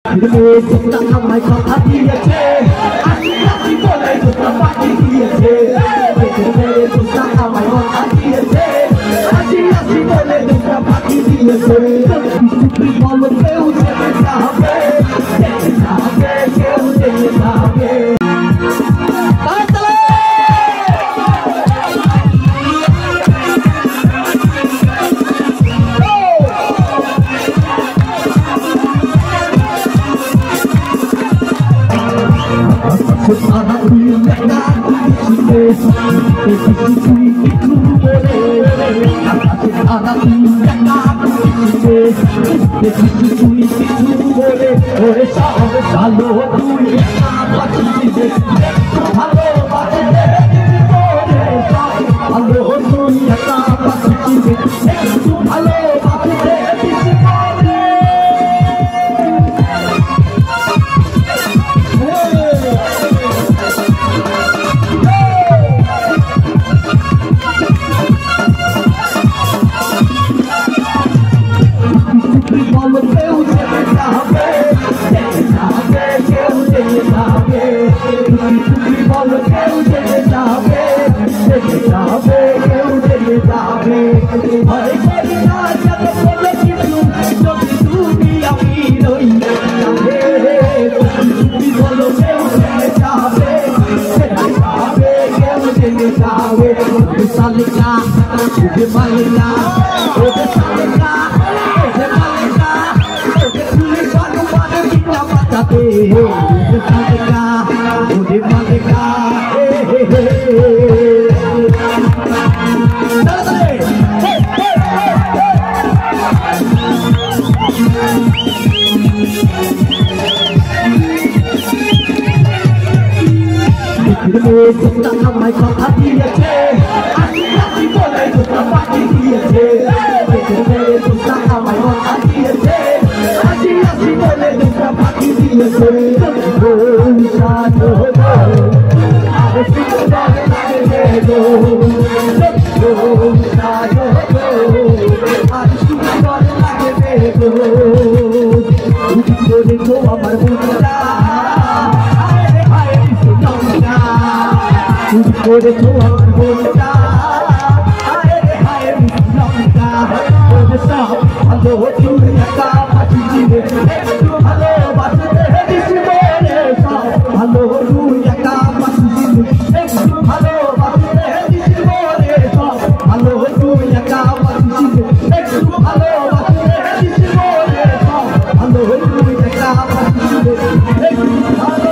আমায় কথা দিয়েছে আসি আসি বলে তোরা পাঠিয়ে দিয়েছে আমায় কথা দিয়েছে আসি আসি বলে তোরা পাঠিয়ে দিয়েছে তুই বলো কেউ যেতে যাবে কেউ যেতে যাবে सारा दुनिया का सारा दुनिया का सब सालो दुनिया भालो भालो दुनिया का भालो আমায় কথা দিয়েছে আসি আসি বলে তোরা পাঠিয়ে দিয়েছে আমায় কথা দিয়েছে আসি আসি বলে তোরা পাঠিয়ে দিয়েছে আমার বুঝা করে তো আমার বোনটা হায় রে হায় লঙ্কা ওরে সব ভালো দুনিয়াটা পাঠিয়ে দিবে একটু ভালোবাসতে দিছি বলে সব ভালো দুনিয়াটা পাঠিয়ে দিবে একটু ভালোবাসতে দিছি বলে সব ভালো দুনিয়াটা পাঠিয়ে দিবে একটু ভালোবাসতে দিছি বলে সব ভালো দুনিয়াটা পাঠিয়ে দিবে একটু